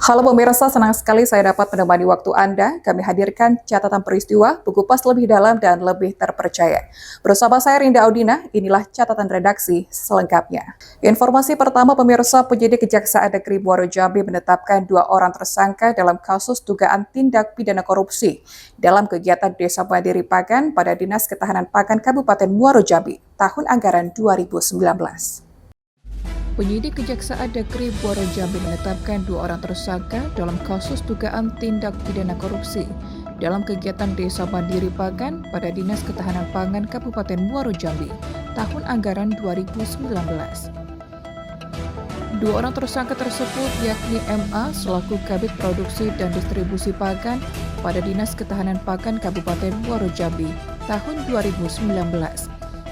Halo pemirsa, senang sekali saya dapat menemani waktu Anda. Kami hadirkan catatan peristiwa, buku pas lebih dalam dan lebih terpercaya. Bersama saya Rinda Audina, inilah catatan redaksi selengkapnya. Informasi pertama pemirsa, penyidik Kejaksaan Negeri Muaro Jambi menetapkan 2 orang tersangka dalam kasus dugaan tindak pidana korupsi dalam kegiatan Desa Mandiri Pagan pada Dinas Ketahanan Pangan Kabupaten Muaro Jambi tahun anggaran 2019. Penyidik Kejaksaan Negeri Muaro Jambi menetapkan 2 orang tersangka dalam kasus dugaan tindak pidana korupsi dalam kegiatan Desa Mandiri Pagan pada Dinas Ketahanan Pangan Kabupaten Muaro Jambi tahun anggaran 2019. 2 orang tersangka tersebut yakni MA selaku Kabid Produksi dan Distribusi Pakan pada Dinas Ketahanan Pangan Kabupaten Muaro Jambi tahun 2019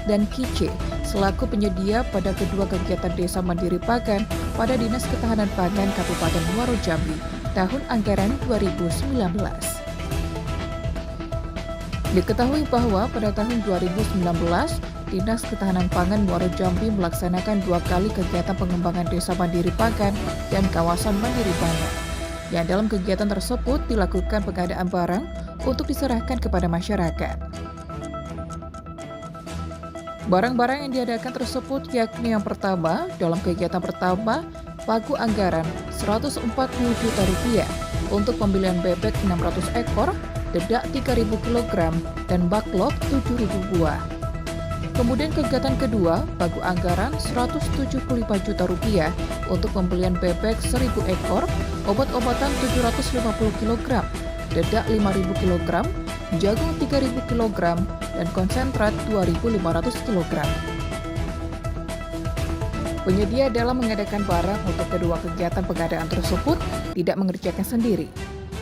dan KIC selaku penyedia pada kedua kegiatan Desa Mandiri Pagan pada Dinas Ketahanan Pangan Kabupaten Muaro Jambi tahun anggaran 2019. Diketahui bahwa pada tahun 2019, Dinas Ketahanan Pangan Muaro Jambi melaksanakan 2 kali kegiatan pengembangan Desa Mandiri Pagan dan kawasan Mandiri Pangan. Yang dalam kegiatan tersebut dilakukan pengadaan barang untuk diserahkan kepada masyarakat. Barang-barang yang diadakan tersebut yakni yang pertama, dalam kegiatan pertama, pagu anggaran Rp140 juta untuk pembelian bebek 600 ekor, dedak 3.000 kg, dan backlog 7.000 buah. Kemudian kegiatan kedua, pagu anggaran Rp175 juta untuk pembelian bebek 1.000 ekor, obat-obatan 750 kg, dedak 5.000 kg, jagung 3.000 kg, dan konsentrat 2.500 kg. Penyedia dalam mengadakan barang untuk kedua kegiatan pengadaan tersebut tidak mengerjakan sendiri,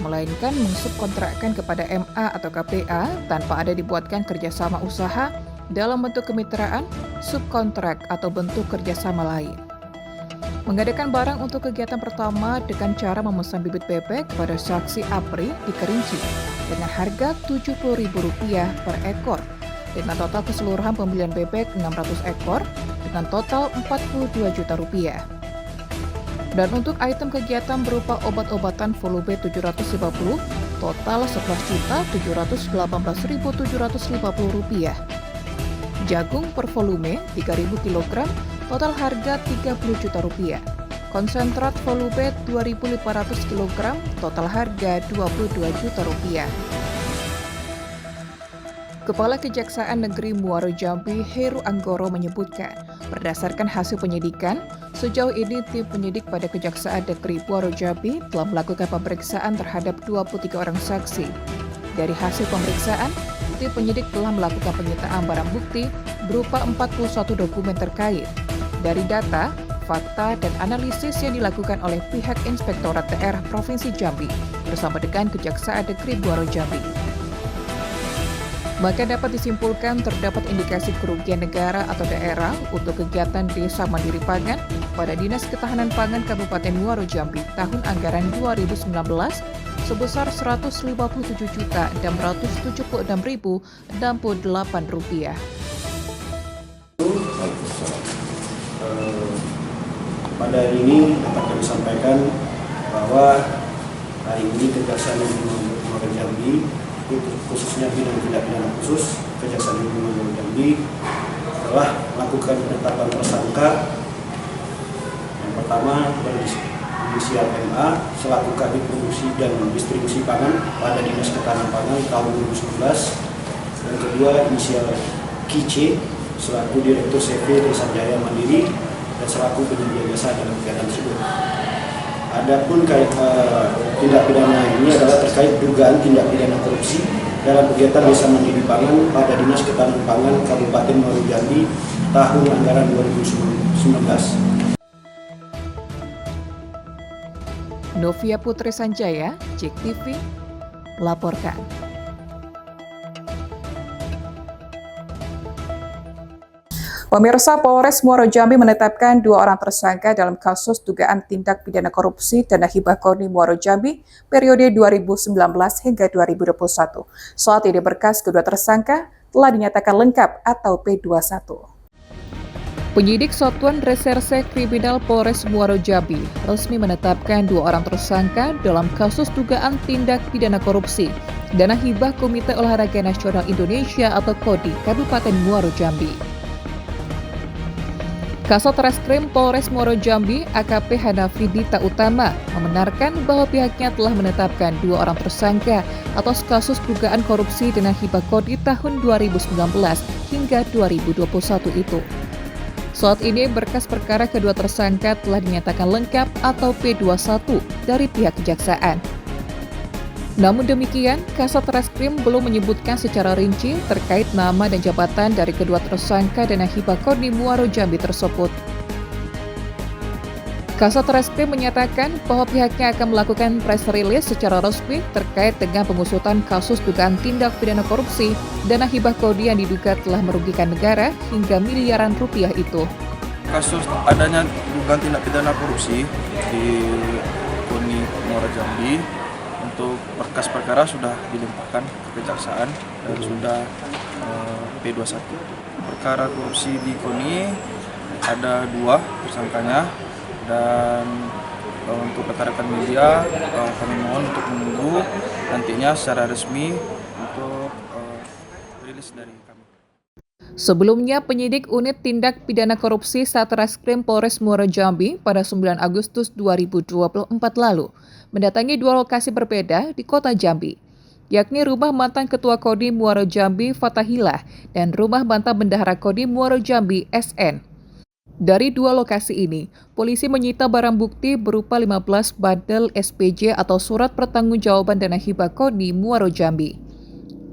melainkan mensubkontrakkan kepada MA atau KPA tanpa ada dibuatkan kerjasama usaha dalam bentuk kemitraan, subkontrak, atau bentuk kerjasama lain. Mengadakan barang untuk kegiatan pertama dengan cara memesan bibit bebek kepada saksi APRI di Kerinci dengan harga Rp70.000 per ekor, dengan total keseluruhan pembelian bebek 600 ekor dengan total Rp42 juta. Dan untuk item kegiatan berupa obat-obatan volume 750, total Rp11.718.750. Jagung per volume 3.000 kg, total harga Rp30 juta. Konsentrat volume 2.500 kg, total harga Rp22 juta. Kepala Kejaksaan Negeri Muaro Jambi, Heru Anggoro menyebutkan, berdasarkan hasil penyidikan, sejauh ini tim penyidik pada Kejaksaan Negeri Muaro Jambi telah melakukan pemeriksaan terhadap 23 orang saksi. Dari hasil pemeriksaan, tim penyidik telah melakukan penyitaan barang bukti berupa 41 dokumen terkait. Dari data, fakta, dan analisis yang dilakukan oleh pihak Inspektorat Daerah Provinsi Jambi bersama dengan Kejaksaan Negeri Muaro Jambi. Maka dapat disimpulkan terdapat indikasi kerugian negara atau daerah untuk kegiatan Desa Mandiri Pangan pada Dinas Ketahanan Pangan Kabupaten Muaro Jambi tahun anggaran 2019 sebesar Rp157.676.068. Pada hari ini dapat kami sampaikan bahwa hari ini Kejaksaan Negeri Muaro Jambi, khususnya bidang tindak pidana khusus Kejaksaan Negeri Muaro Jambi, telah melakukan penetapan tersangka. Yang pertama berinisial MA selaku Kabid Produksi dan Distribusi Pangan pada Dinas Ketahanan Pangan tahun 2019. Yang kedua inisial KIC selaku Direktur CV Desa Jaya Mandiri dan selaku penyedia jasa dalam kegiatan tersebut. Adapun tindak pidana ini adalah terkait dugaan tindak pidana korupsi dalam kegiatan Desa Mandiri Pangan pada Dinas Ketahanan Pangan Kabupaten Muaro Jambi tahun anggaran 2019. Novia Putri Sanjaya, JEK TV, melaporkan. Pemirsa, Polres Muaro Jambi menetapkan 2 orang tersangka dalam kasus dugaan tindak pidana korupsi dana hibah KONI Muaro Jambi periode 2019 hingga 2021. Saat ini berkas kedua tersangka telah dinyatakan lengkap atau P21. Penyidik Satuan Reserse Kriminal Polres Muaro Jambi resmi menetapkan 2 orang tersangka dalam kasus dugaan tindak pidana korupsi dana hibah Komite Olahraga Nasional Indonesia atau KODI Kabupaten Muaro Jambi. Kasat Reskrim Polres Muaro Jambi AKP Hanafi Dita Utama membenarkan bahwa pihaknya telah menetapkan 2 orang tersangka atas kasus dugaan korupsi dana hibah KODI tahun 2019 hingga 2021 itu. Saat ini berkas perkara kedua tersangka telah dinyatakan lengkap atau P21 dari pihak kejaksaan. Namun demikian, Kasat Reskrim belum menyebutkan secara rinci terkait nama dan jabatan dari kedua tersangka dana hibah KODI Muaro Jambi tersebut. Kasat Reskrim menyatakan bahwa pihaknya akan melakukan press release secara resmi terkait dengan pengusutan kasus dugaan tindak pidana korupsi dana hibah KODI yang diduga telah merugikan negara hingga miliaran rupiah itu. Kasus adanya dugaan tindak pidana korupsi di KONI Muaro Jambi, untuk berkas perkara sudah dilimpahkan ke kejaksaan dan sudah P21. Perkara korupsi di KONI ada 2 tersangkanya. Dan untuk rekan-rekan media kami mohon untuk menunggu nantinya secara resmi untuk rilis dari kami. Sebelumnya, penyidik unit tindak pidana korupsi Satreskrim Polres Muaro Jambi pada 9 Agustus 2024 lalu mendatangi 2 lokasi berbeda di kota Jambi, yakni rumah mantan Ketua KODI Muaro Jambi Fatahillah dan rumah mantan Bendahara KODI Muaro Jambi SN. Dari 2 lokasi ini, polisi menyita barang bukti berupa 15 bandel SPJ atau surat pertanggungjawaban dana hibah KODI Muaro Jambi.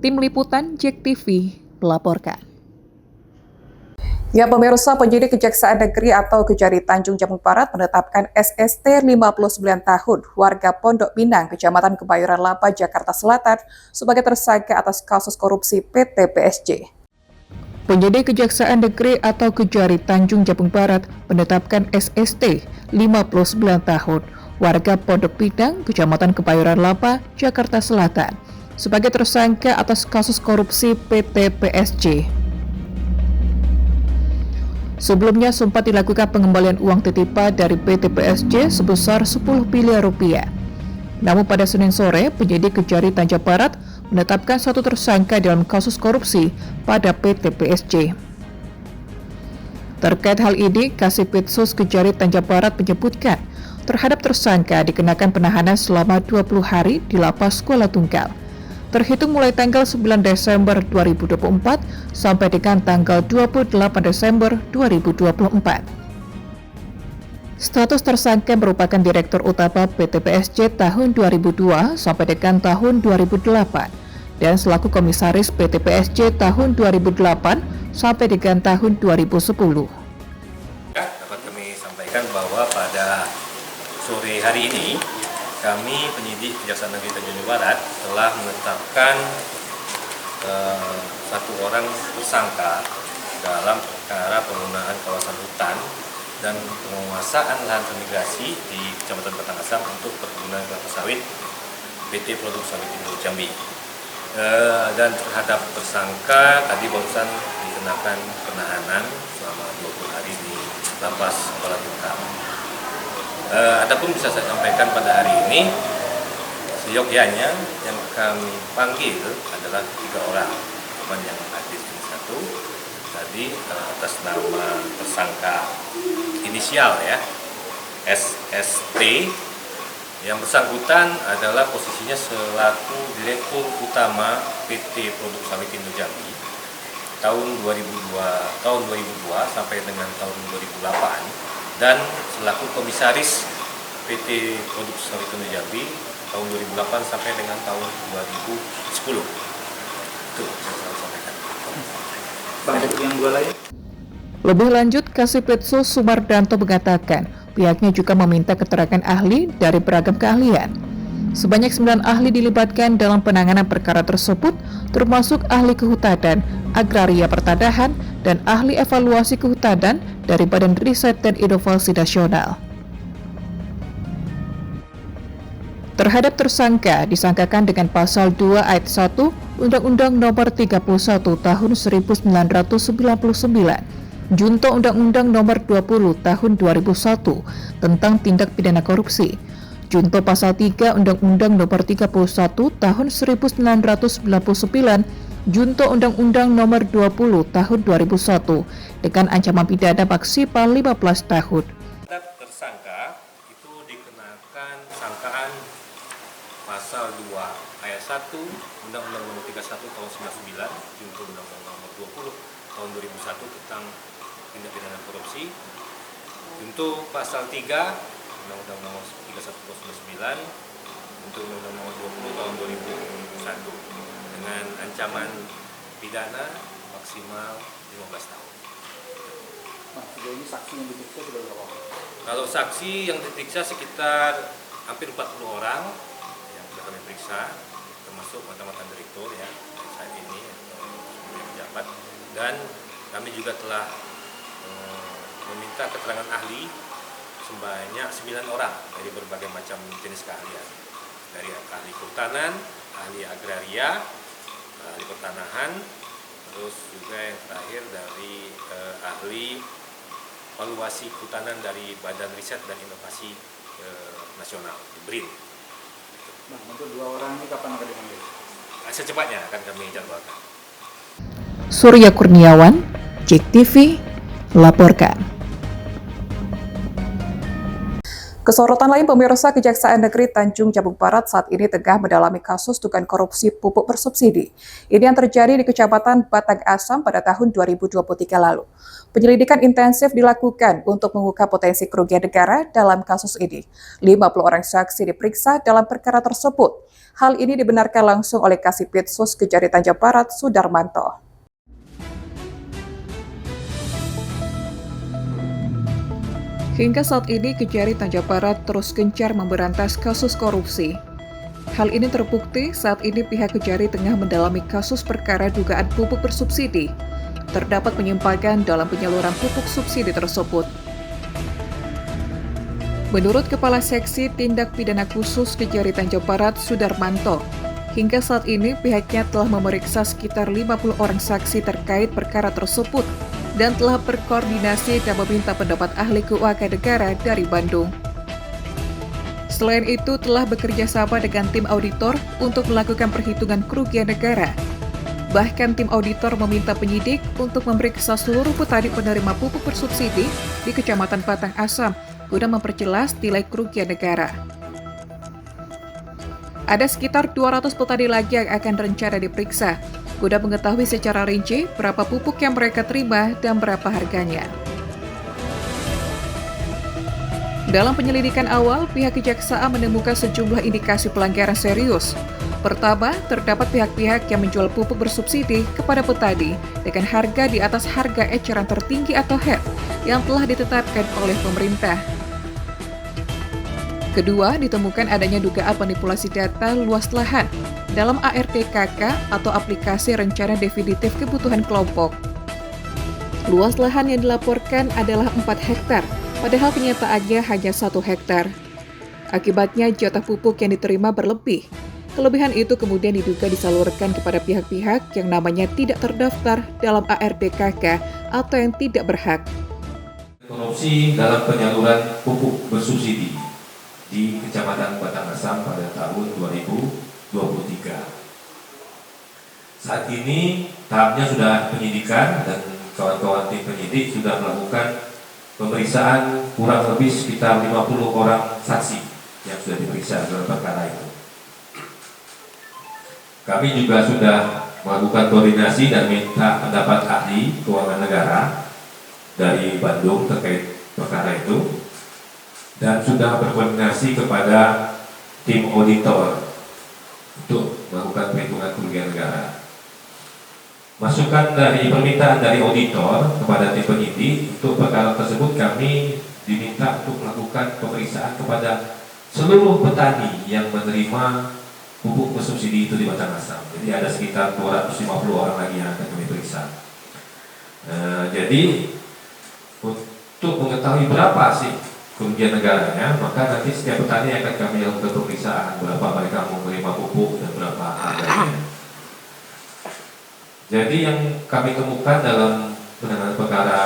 Tim Liputan JEK TV melaporkan. Ya, pemirsa, penyidik Kejaksaan Negeri atau Kejari Tanjung Jabung Barat menetapkan SST 59 tahun, warga Pondok Pinang, Kecamatan Kebayoran Lapa, Jakarta Selatan, sebagai tersangka atas kasus korupsi PT PSG. Penyidik Kejaksaan Negeri atau Kejari Tanjung Jabung Barat menetapkan SST 59 tahun, warga Pondok Pinang, Kecamatan Kebayoran Lapa, Jakarta Selatan, sebagai tersangka atas kasus korupsi PT PSG. Sebelumnya sempat dilakukan pengembalian uang titipan dari PT PSG sebesar 10 miliar rupiah. Namun pada Senin sore, penyidik Kejari Tanjung Barat menetapkan 1 tersangka dalam kasus korupsi pada PT PSG. Terkait hal ini, Kasipitsus Kejari Tanjung Barat menyebutkan terhadap tersangka dikenakan penahanan selama 20 hari di Lapas Kuala Tunggal, terhitung mulai tanggal 9 Desember 2024 sampai dengan tanggal 28 Desember 2024. Status tersangka merupakan Direktur Utama PT PSG tahun 2002 sampai dengan tahun 2008 dan selaku Komisaris PT PSG tahun 2008 sampai dengan tahun 2010. Dapat kami sampaikan bahwa pada sore hari ini kami penyidik Kejaksaan Negeri Tanjung Barat telah menetapkan 1 orang tersangka dalam perkara penggunaan kawasan hutan dan penguasaan lahan migrasi di Kecamatan Batangasam untuk perkebunan kelapa sawit PT Produk Sawit Indo Jambi. Dan terhadap tersangka tadi barusan dikenakan penahanan selama 20 hari di Lapas Kuala Tunggal. Adapun bisa saya sampaikan pada hari ini, seyogyanya yang kami panggil adalah 3 orang, teman yang hadir di 1. Tadi atas nama tersangka inisial ya, SST, yang bersangkutan adalah posisinya selaku Direktur Utama PT Produk Sawit Indo Jambi tahun 2002 sampai dengan tahun 2008 dan selaku Komisaris PT Produk Sawit Indo Jambi tahun 2008 sampai dengan tahun 2010. Itu yang saya sampaikan. Yang 2 lain? Lebih lanjut, Kasipitsus Sumardanto mengatakan pihaknya juga meminta keterangan ahli dari beragam keahlian. Sebanyak 9 ahli dilibatkan dalam penanganan perkara tersebut, termasuk ahli kehutanan, agraria pertanahan, dan ahli evaluasi kehutanan dari Badan Riset dan Inovasi Nasional. Terhadap tersangka disangkakan dengan pasal 2 ayat 1 Undang-Undang Nomor 31 Tahun 1999 Junto Undang-Undang Nomor 20 Tahun 2001 tentang Tindak Pidana Korupsi, Junto Pasal 3 Undang-Undang Nomor 31 Tahun 1999, Junto Undang-Undang Nomor 20 Tahun 2001 dengan ancaman pidana maksimal 15 tahun. Terhadap tersangka itu dikenakan sangkaan pasal 2 ayat 1 Undang-Undang Nomor 31 Tahun 99, Junto Undang-Undang Nomor 20 Tahun 2001 tentang tindak pidana korupsi. Untuk pasal 3 Undang-Undang Nomor 31 Tahun 99, untuk Undang-Undang Nomor 20 Tahun 2001 dengan ancaman pidana maksimal 15 tahun. Nah, sejauh ini saksi yang diperiksa sudah berapa? Kalau saksi yang diperiksa sekitar hampir 40 orang yang sudah kami periksa, termasuk mantan-mantan direktur ya saat ini sebagai pejabat, dan kami juga telah meminta keterangan ahli sebanyak 9 orang dari berbagai macam jenis keahlian, dari ahli kehutanan, ahli agraria, ahli pertanahan, terus juga yang terakhir dari ahli valuasi kehutanan dari Badan Riset dan Inovasi Nasional, BRIN. Nah, untuk 2 orang ini kapan akan dipanggil? Secepatnya akan kami jadwalkan. Surya Kurniawan, JEK TV, laporkan. Kesorotan lain, pemirsa, Kejaksaan Negeri Tanjung Jabung Barat saat ini tengah mendalami kasus dugaan korupsi pupuk bersubsidi. Ini yang terjadi di Kecamatan Batang Asam pada tahun 2023 lalu. Penyelidikan intensif dilakukan untuk mengungkap potensi kerugian negara dalam kasus ini. 50 orang saksi diperiksa dalam perkara tersebut. Hal ini dibenarkan langsung oleh Kasipitsus Kejari Tanjung Barat, Sudarmanto. Hingga saat ini, Kejari Tanjung Barat terus gencar memberantas kasus korupsi. Hal ini terbukti saat ini pihak Kejari tengah mendalami kasus perkara dugaan pupuk bersubsidi. Terdapat penyimpangan dalam penyaluran pupuk subsidi tersebut. Menurut Kepala Seksi Tindak Pidana Khusus Kejari Tanjung Barat, Sudarmanto, hingga saat ini pihaknya telah memeriksa sekitar 50 orang saksi terkait perkara tersebut dan telah berkoordinasi dan meminta pendapat ahli keuangan negara dari Bandung. Selain itu, telah bekerja sama dengan tim auditor untuk melakukan perhitungan kerugian negara. Bahkan tim auditor meminta penyidik untuk memeriksa seluruh petani penerima pupuk bersubsidi di Kecamatan Batang Asam guna memperjelas nilai kerugian negara. Ada sekitar 200 petani lagi yang akan rencana diperiksa guna mengetahui secara rinci berapa pupuk yang mereka terima dan berapa harganya. Dalam penyelidikan awal, pihak Kejaksaan menemukan sejumlah indikasi pelanggaran serius. Pertama, terdapat pihak-pihak yang menjual pupuk bersubsidi kepada petani dengan harga di atas harga eceran tertinggi atau HET yang telah ditetapkan oleh pemerintah. Kedua, ditemukan adanya dugaan manipulasi data luas lahan dalam ARDKK atau Aplikasi Rencana Definitif Kebutuhan Kelompok. Luas lahan yang dilaporkan adalah 4 hektar, padahal kenyataannya hanya 1 hektar. Akibatnya jatah pupuk yang diterima berlebih. Kelebihan itu kemudian diduga disalurkan kepada pihak-pihak yang namanya tidak terdaftar dalam ARDKK atau yang tidak berhak. Korupsi dalam penyaluran pupuk bersubsidi di Kecamatan Batang Asam pada tahun 2023. Saat ini tahapnya sudah penyidikan dan kawan-kawan tim penyidik sudah melakukan pemeriksaan kurang lebih sekitar 50 orang saksi yang sudah diperiksa dalam perkara itu. Kami juga sudah melakukan koordinasi dan minta pendapat ahli keuangan negara dari Bandung terkait perkara itu, dan sudah berkoordinasi kepada tim auditor untuk melakukan perhitungan kerugian negara. Masukan dari permintaan dari auditor kepada tim penyidik untuk perkara tersebut, kami diminta untuk melakukan pemeriksaan kepada seluruh petani yang menerima pupuk bersubsidi itu di Batang Asam. Jadi ada sekitar 250 orang lagi yang akan kami periksa. Jadi untuk mengetahui berapa sih kerugian negaranya, maka nanti setiap petani akan kami lakukan pemeriksaan berapa mereka mau menerima pupuk dan berapa harganya. Jadi yang kami temukan dalam penanganan perkara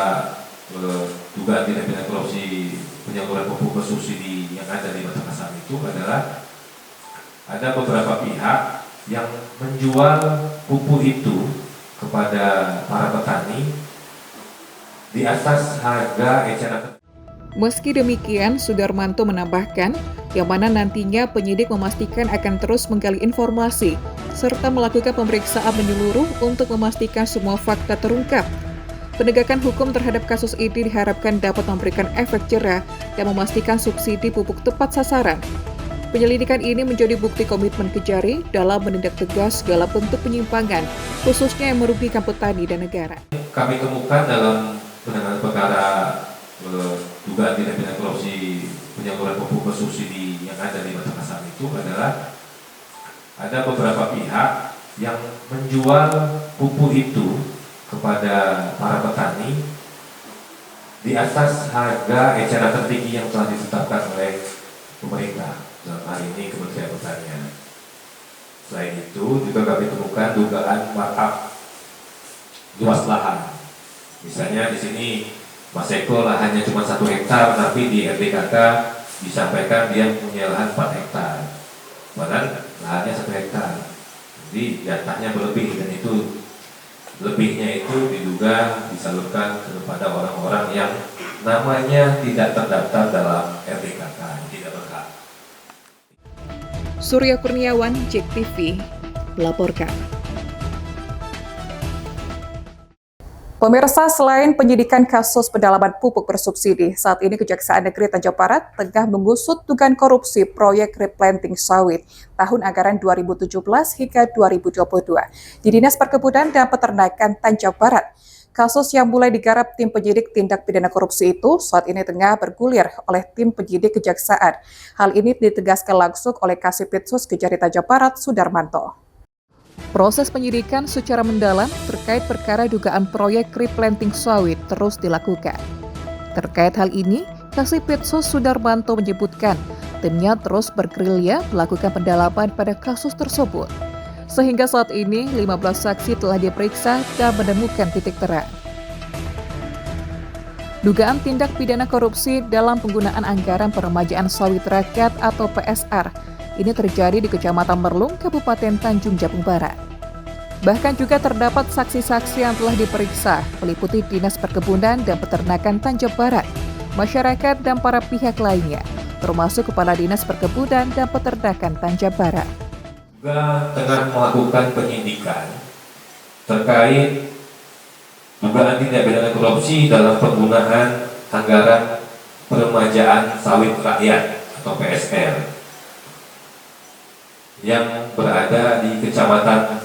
dugaan tindak pidana korupsi penyaluran pupuk bersubsidi yang ada di Batanghasam itu adalah ada beberapa pihak yang menjual pupuk itu kepada para petani di atas harga eceran. Meski demikian, Sudarmanto menambahkan, yang mana nantinya penyidik memastikan akan terus menggali informasi, serta melakukan pemeriksaan menyeluruh untuk memastikan semua fakta terungkap. Penegakan hukum terhadap kasus ini diharapkan dapat memberikan efek jera dan memastikan subsidi pupuk tepat sasaran. Penyelidikan ini menjadi bukti komitmen Kejari dalam menindak tegas segala bentuk penyimpangan, khususnya yang merugikan petani dan negara. Kami temukan dalam penanganan perkara dugaan tindak pidana korupsi penyaluran pupuk bersubsidi yang ada di Batanghasam itu adalah ada beberapa pihak yang menjual pupuk itu kepada para petani di atas harga eceran tertinggi yang telah ditetapkan oleh pemerintah, dalam hal ini Kementerian Pertanian. Selain itu juga kami temukan dugaan markup luas lahan. Misalnya di sini Mas Eko lahannya cuma 1 hektar, tapi di RDKK disampaikan dia punya lahan 4 hektar. Padahal lahannya 1 hektar. Jadi jatahnya berlebih, dan itu lebihnya itu diduga disalurkan kepada orang-orang yang namanya tidak terdaftar dalam RDKK, tidak berhak. Surya Kurniawan, JEK TV, melaporkan. Pemirsa, selain penyidikan kasus pendalaman pupuk bersubsidi, saat ini Kejaksaan Negeri Tanjung Barat tengah mengusut dugaan korupsi proyek replanting sawit tahun anggaran 2017 hingga 2022 di Dinas Perkebunan dan Peternakan Tanjung Barat. Kasus yang mulai digarap tim penyidik tindak pidana korupsi itu saat ini tengah bergulir oleh tim penyidik Kejaksaan. Hal ini ditegaskan langsung oleh Kasipitsus Kejari Tanjung Barat, Sudarmanto. Proses penyidikan secara mendalam terkait perkara dugaan proyek replanting sawit terus dilakukan. Terkait hal ini, Kasipitsus Sudarmanto menyebutkan timnya terus bergerilya melakukan pendalaman pada kasus tersebut. Sehingga saat ini 15 saksi telah diperiksa dan menemukan titik terang. Dugaan tindak pidana korupsi dalam penggunaan anggaran peremajaan sawit rakyat atau PSR ini terjadi di Kecamatan Merlung, Kabupaten Tanjung Jabung Barat. Bahkan juga terdapat saksi-saksi yang telah diperiksa, meliputi Dinas Perkebunan dan Peternakan Tanjung Barat, masyarakat dan para pihak lainnya, termasuk Kepala Dinas Perkebunan dan Peternakan Tanjung Barat. Juga tengah melakukan penyidikan terkait dugaan tindak pidana korupsi dalam penggunaan anggaran peremajaan sawit rakyat atau PSR yang berada di Kecamatan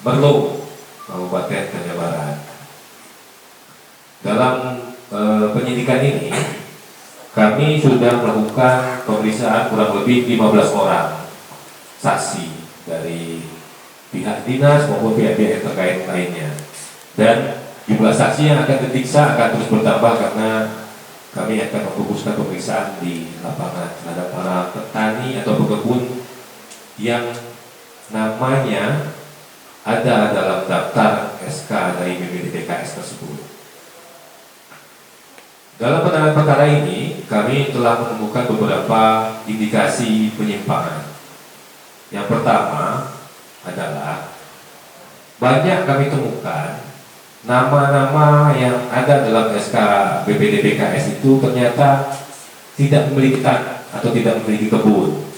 Merlung, Kabupaten Tanjung Barat. Dalam penyidikan ini, kami sudah melakukan pemeriksaan kurang lebih 15 orang saksi dari pihak dinas maupun pihak-pihak terkait lainnya. Dan jumlah saksi yang akan diperiksa akan terus bertambah karena kami akan memfokuskan pemeriksaan di lapangan terhadap para petani atau pekebun yang namanya ada dalam daftar SK dari BPDPKS tersebut. Dalam penanganan perkara ini, kami telah menemukan beberapa indikasi penyimpangan. Yang pertama adalah banyak kami temukan nama-nama yang ada dalam SK BPDPKS itu ternyata tidak memiliki tanah atau tidak memiliki kebun.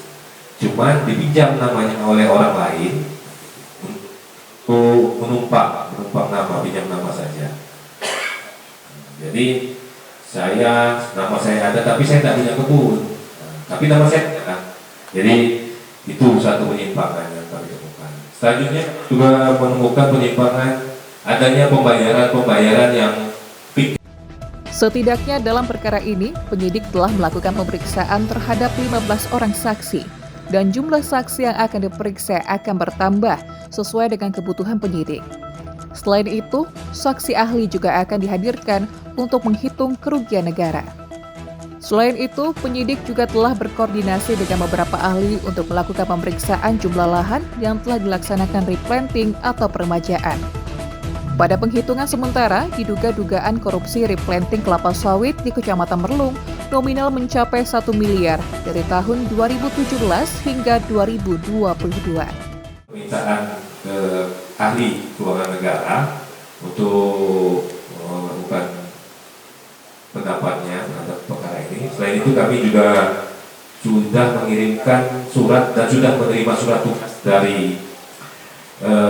Cuman dipinjam namanya oleh orang lain untuk menumpang nama, pinjam nama saja. Jadi nama saya ada tapi saya tidak punya kebun, tapi nama saya ada. Jadi itu satu penyimpangan yang kami temukan. Selanjutnya juga menemukan penyimpangan adanya pembayaran yang fiktif. Setidaknya dalam perkara ini, penyidik telah melakukan pemeriksaan terhadap 15 orang saksi, dan jumlah saksi yang akan diperiksa akan bertambah sesuai dengan kebutuhan penyidik. Selain itu, saksi ahli juga akan dihadirkan untuk menghitung kerugian negara. Selain itu, penyidik juga telah berkoordinasi dengan beberapa ahli untuk melakukan pemeriksaan jumlah lahan yang telah dilaksanakan replanting atau peremajaan. Pada penghitungan sementara, diduga dugaan korupsi replanting kelapa sawit di Kecamatan Merlung nominal mencapai 1 miliar dari tahun 2017 hingga 2022. Permintaan ke ahli keuangan negara untuk melakukan pendapatnya terhadap perkara ini. Selain itu kami juga sudah mengirimkan surat dan sudah menerima surat tugas dari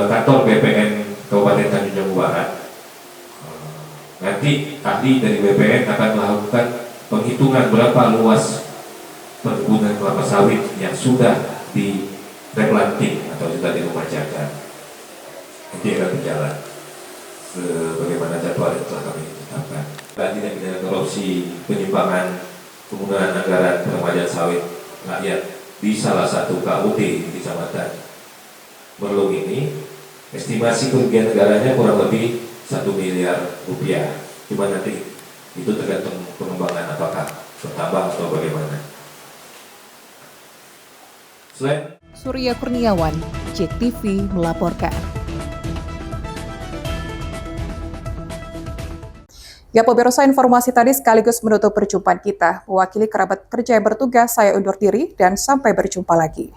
kantor BPN Kabupaten Tanjung Jabung Barat. Nanti ahli dari BPN akan melakukan penghitungan berapa luas perkebunan kelapa sawit yang sudah di replanting atau sudah diremajakan. Nanti akan berjalan bagaimana jadwal yang telah kami tetapkan. Tindak pidana korupsi, penyimpangan penggunaan anggaran peremajaan sawit rakyat di salah satu KUT di Kecamatan Merlung ini, estimasi kerugian negaranya kurang lebih 1 miliar rupiah. Cuma nanti itu tergantung pengembangan apakah bertambah atau bagaimana. Selain Surya Kurniawan, JEK TV melaporkan. Ya pemirsa, informasi tadi sekaligus menutup perjumpaan kita. Mewakili kerabat kerja yang bertugas, saya undur diri dan sampai berjumpa lagi.